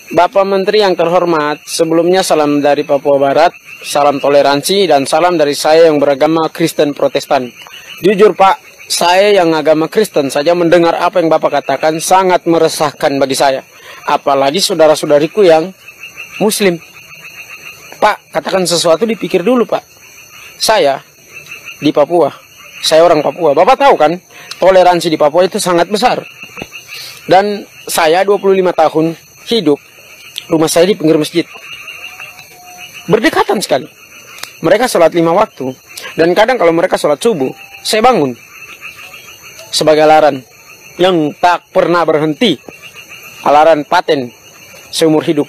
Bapak Menteri yang terhormat, sebelumnya salam dari Papua Barat, salam toleransi, dan salam dari saya yang beragama Kristen Protestan. Jujur Pak, saya yang agama Kristen saja mendengar apa yang Bapak katakan sangat meresahkan bagi saya. Apalagi saudara-saudariku yang Muslim. Pak, katakan sesuatu dipikir dulu Pak. Saya di Papua, saya orang Papua. Bapak tahu kan, toleransi di Papua itu sangat besar. Dan saya 25 tahun hidup, rumah saya di pinggir masjid. Berdekatan sekali. Mereka sholat 5 waktu. Dan kadang kalau mereka sholat subuh, saya bangun. Sebagai alarm yang tak pernah berhenti. Alarm paten seumur hidup.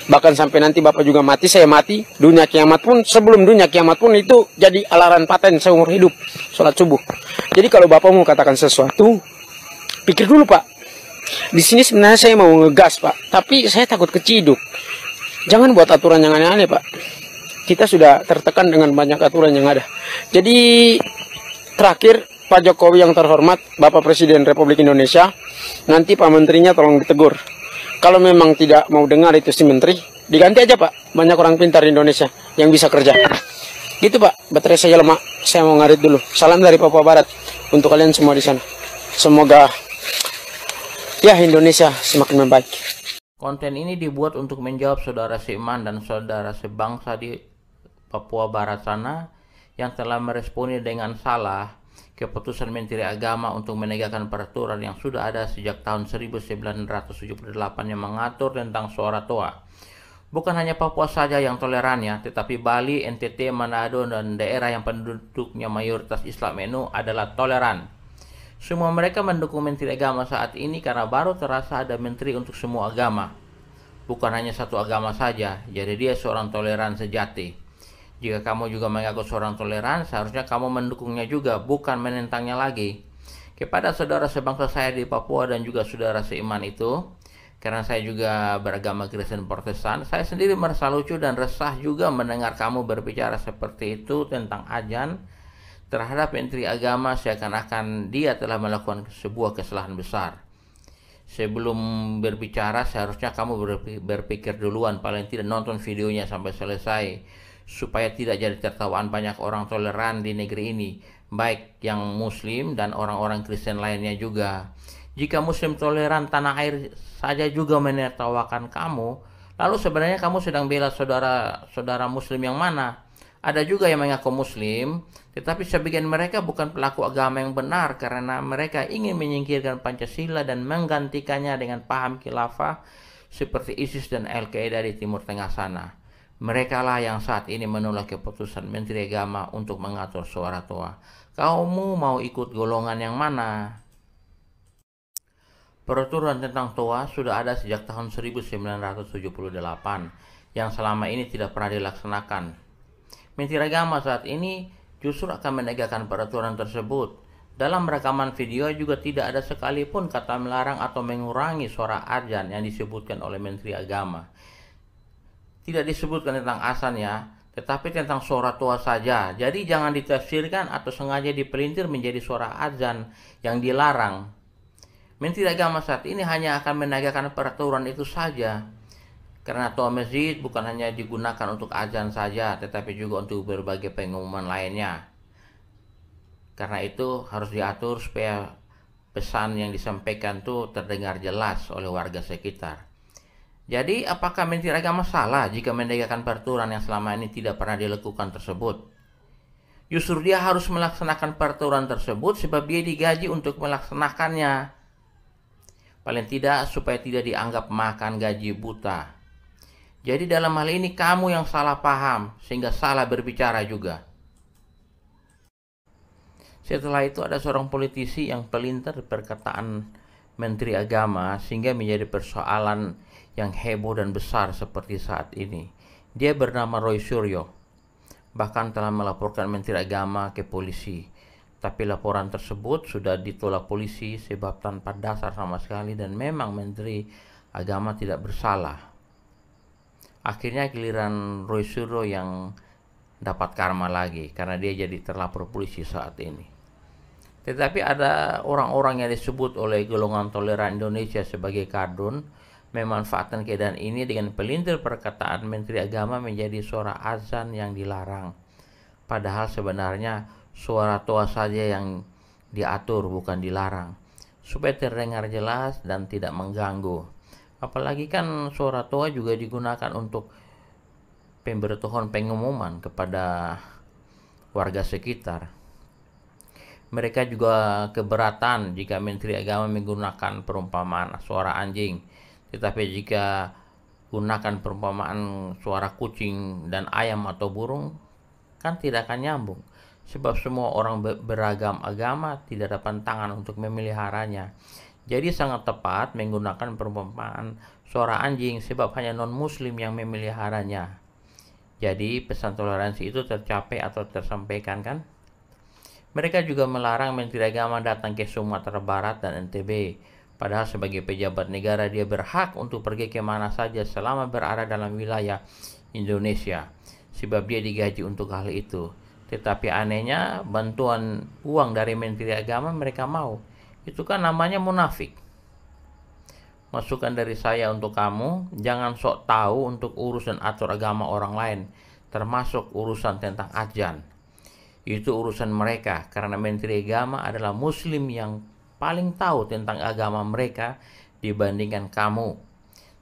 Bahkan sampai nanti Bapak juga mati, saya mati. Dunia kiamat pun, sebelum dunia kiamat pun itu jadi alarm paten seumur hidup. Sholat subuh. Jadi kalau Bapak mau katakan sesuatu, pikir dulu Pak. Di sini sebenarnya saya mau ngegas Pak, tapi saya takut keciduk. Jangan buat aturan yang aneh-aneh Pak. Kita sudah tertekan dengan banyak aturan yang ada. Jadi terakhir Pak Jokowi yang terhormat, Bapak Presiden Republik Indonesia, nanti Pak Menterinya tolong ditegur. Kalau memang tidak mau dengar itu si Menteri, diganti aja Pak. Banyak orang pintar di Indonesia yang bisa kerja. Gitu Pak, baterai saya lemah. Saya mau ngarit dulu. Salam dari Papua Barat untuk kalian semua di sana. Semoga ya Indonesia semakin membaik. Konten ini dibuat untuk menjawab saudara seiman dan saudara sebangsa di Papua Barat sana yang telah meresponi dengan salah keputusan Menteri Agama untuk menegakkan peraturan yang sudah ada sejak tahun 1978 yang mengatur tentang suara toa. Bukan hanya Papua saja yang tolerannya, tetapi Bali, NTT, Manado, dan daerah yang penduduknya mayoritas Islam NU adalah toleran. Semua mereka mendukung Menteri Agama saat ini karena baru terasa ada menteri untuk semua agama. Bukan hanya satu agama saja, jadi dia seorang toleran sejati. Jika kamu juga mengaku seorang toleran, seharusnya kamu mendukungnya juga, bukan menentangnya lagi. Kepada saudara sebangsa saya di Papua dan juga saudara seiman itu, karena saya juga beragama Kristen Protestan, saya sendiri merasa lucu dan resah juga mendengar kamu berbicara seperti itu tentang azan terhadap Menteri Agama seakan-akan dia telah melakukan sebuah kesalahan besar. Sebelum berbicara, seharusnya kamu berpikir duluan, paling tidak nonton videonya sampai selesai, supaya tidak jadi tertawaan banyak orang toleran di negeri ini, baik yang Muslim dan orang-orang Kristen lainnya juga. Jika Muslim toleran tanah air saja juga menertawakan kamu, lalu sebenarnya kamu sedang bela saudara Muslim yang mana? Ada juga yang mengaku Muslim, tetapi sebagian mereka bukan pelaku agama yang benar karena mereka ingin menyingkirkan Pancasila dan menggantikannya dengan paham khilafah seperti ISIS dan Al-Qaeda di Timur Tengah sana. Mereka lah yang saat ini menolak keputusan Menteri Agama untuk mengatur suara toa. Kamu mau ikut golongan yang mana? Peraturan tentang toa sudah ada sejak tahun 1978 yang selama ini tidak pernah dilaksanakan. Menteri Agama saat ini justru akan menegakkan peraturan tersebut. Dalam rekaman video juga tidak ada sekalipun kata melarang atau mengurangi suara azan yang disebutkan oleh Menteri Agama. Tidak disebutkan tentang azan ya, tetapi tentang suara toa saja. Jadi jangan ditafsirkan atau sengaja dipelintir menjadi suara azan yang dilarang. Menteri Agama saat ini hanya akan menegakkan peraturan itu saja. Karena toa masjid bukan hanya digunakan untuk azan saja, tetapi juga untuk berbagai pengumuman lainnya. Karena itu harus diatur supaya pesan yang disampaikan itu terdengar jelas oleh warga sekitar. Jadi apakah Menteri Agama salah jika menegakkan peraturan yang selama ini tidak pernah dilakukan tersebut? Justru dia harus melaksanakan peraturan tersebut sebab dia digaji untuk melaksanakannya. Paling tidak supaya tidak dianggap makan gaji buta. Jadi dalam hal ini kamu yang salah paham sehingga salah berbicara juga. Setelah itu ada seorang politisi yang pelintir perkataan Menteri Agama sehingga menjadi persoalan yang heboh dan besar seperti saat ini. Dia bernama Roy Suryo, bahkan telah melaporkan Menteri Agama ke polisi. Tapi laporan tersebut sudah ditolak polisi sebab tanpa dasar sama sekali dan memang Menteri Agama tidak bersalah. Akhirnya giliran Roy Suryo yang dapat karma lagi karena dia jadi terlapor polisi saat ini. Tetapi ada orang-orang yang disebut oleh golongan toleran Indonesia sebagai kardun. memanfaatkan keadaan ini dengan pelintir perkataan Menteri Agama menjadi suara azan yang dilarang. Padahal sebenarnya suara toa saja yang diatur, bukan dilarang, supaya terdengar jelas dan tidak mengganggu. Apalagi kan suara toa juga digunakan untuk pemberitahuan pengumuman kepada warga sekitar. Mereka juga keberatan jika Menteri Agama menggunakan perumpamaan suara anjing. Tetapi jika gunakan perumpamaan suara kucing dan ayam atau burung, kan tidak akan nyambung. Sebab semua orang beragam agama tidak ada pantangan untuk memeliharanya. Jadi sangat tepat menggunakan perumpamaan suara anjing sebab hanya non-muslim yang memeliharanya. Jadi pesan toleransi itu tercapai atau tersampaikan kan? Mereka juga melarang Menteri Agama datang ke Sumatera Barat dan NTB. Padahal sebagai pejabat negara dia berhak untuk pergi kemana saja selama berada dalam wilayah Indonesia. Sebab dia digaji untuk hal itu. Tetapi anehnya bantuan uang dari Menteri Agama mereka mau. Itu kan namanya munafik. Masukan dari saya untuk kamu, jangan sok tahu untuk urus dan atur agama orang lain. Termasuk urusan tentang azan. Itu urusan mereka karena Menteri Agama adalah Muslim yang paling tahu tentang agama mereka dibandingkan kamu.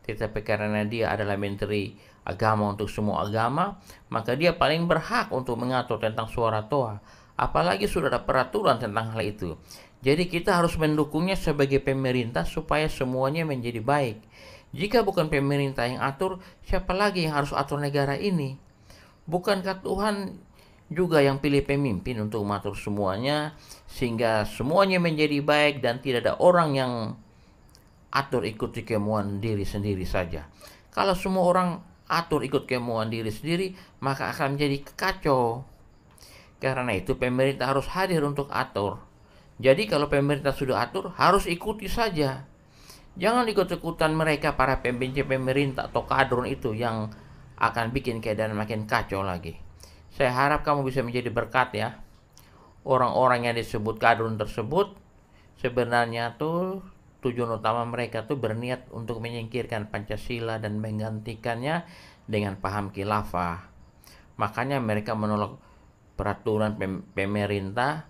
Tetapi karena dia adalah Menteri Agama untuk semua agama, maka dia paling berhak untuk mengatur tentang suara toa. Apalagi sudah ada peraturan tentang hal itu. Jadi kita harus mendukungnya sebagai pemerintah supaya semuanya menjadi baik. Jika bukan pemerintah yang atur, siapa lagi yang harus atur negara ini? Bukankah Tuhan juga yang pilih pemimpin untuk mengatur semuanya sehingga semuanya menjadi baik dan tidak ada orang yang atur ikuti kemauan diri sendiri saja. Kalau semua orang atur ikut kemauan diri sendiri, maka akan menjadi kacau. Karena itu pemerintah harus hadir untuk atur. Jadi kalau pemerintah sudah atur, harus ikuti saja. Jangan ikut-ikutan mereka para pembenci pemerintah atau kadrun itu yang akan bikin keadaan makin kacau lagi. Saya harap kamu bisa menjadi berkat ya. Orang-orang yang disebut kadrun tersebut sebenarnya tuh tujuan utama mereka tuh berniat untuk menyingkirkan Pancasila dan menggantikannya dengan paham khilafah. Makanya mereka menolak peraturan pemerintah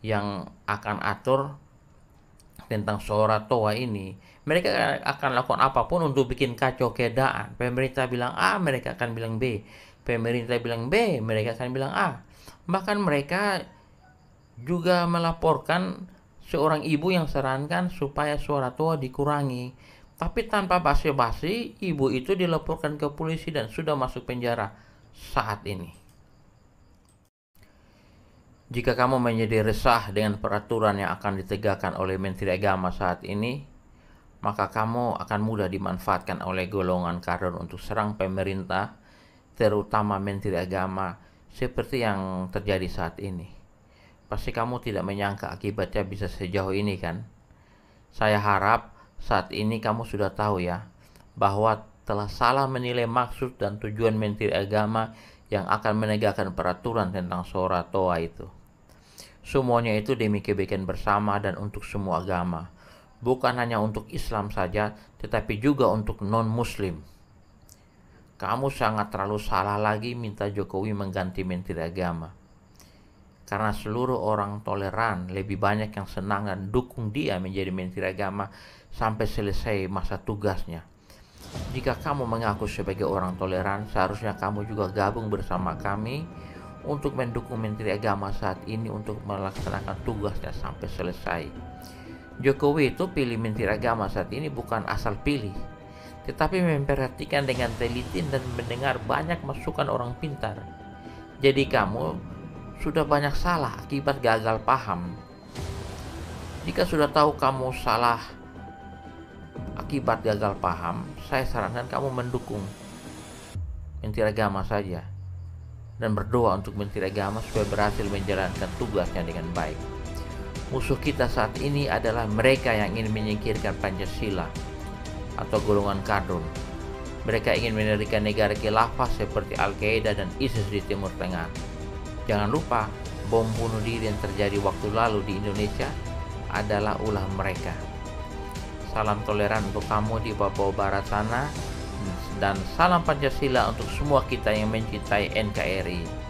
yang akan atur tentang suara toa ini. Mereka akan lakukan apapun untuk bikin kacau keadaan. Pemerintah bilang A, mereka akan bilang B. Pemerintah bilang B, mereka akan bilang A. Bahkan mereka juga melaporkan seorang ibu yang sarankan supaya suara toa dikurangi. Tapi tanpa basa-basi, ibu itu dilaporkan ke polisi dan sudah masuk penjara saat ini. Jika kamu menjadi resah dengan peraturan yang akan ditegakkan oleh Menteri Agama saat ini, maka kamu akan mudah dimanfaatkan oleh golongan kader untuk serang pemerintah, terutama Menteri Agama, seperti yang terjadi saat ini. Pasti kamu tidak menyangka akibatnya bisa sejauh ini kan? Saya harap saat ini kamu sudah tahu ya, bahwa telah salah menilai maksud dan tujuan Menteri Agama yang akan menegakkan peraturan tentang suara toa itu. Semuanya itu demi kebaikan bersama dan untuk semua agama. Bukan hanya untuk Islam saja, tetapi juga untuk non-Muslim. Kamu sangat terlalu salah lagi minta Jokowi mengganti Menteri Agama. Karena seluruh orang toleran lebih banyak yang senang dan dukung dia menjadi Menteri Agama sampai selesai masa tugasnya. Jika kamu mengaku sebagai orang toleran, seharusnya kamu juga gabung bersama kami untuk mendukung Menteri Agama saat ini untuk melaksanakan tugasnya sampai selesai. Jokowi itu pilih Menteri Agama saat ini bukan asal pilih, tetapi memperhatikan dengan teliti dan mendengar banyak masukan orang pintar. Jadi kamu sudah banyak salah akibat gagal paham. Jika sudah tahu kamu salah akibat gagal paham, saya sarankan kamu mendukung Menteri Agama saja dan berdoa untuk Menteri Agama supaya berhasil menjalankan tugasnya dengan baik. Musuh kita saat ini adalah mereka yang ingin menyingkirkan Pancasila atau golongan kadrun. Mereka ingin mendirikan negara khilafah seperti Al-Qaeda dan ISIS di Timur Tengah. Jangan lupa, bom bunuh diri yang terjadi waktu lalu di Indonesia adalah ulah mereka. Salam toleran untuk kamu di Papua Barat sana, dan salam Pancasila untuk semua kita yang mencintai NKRI.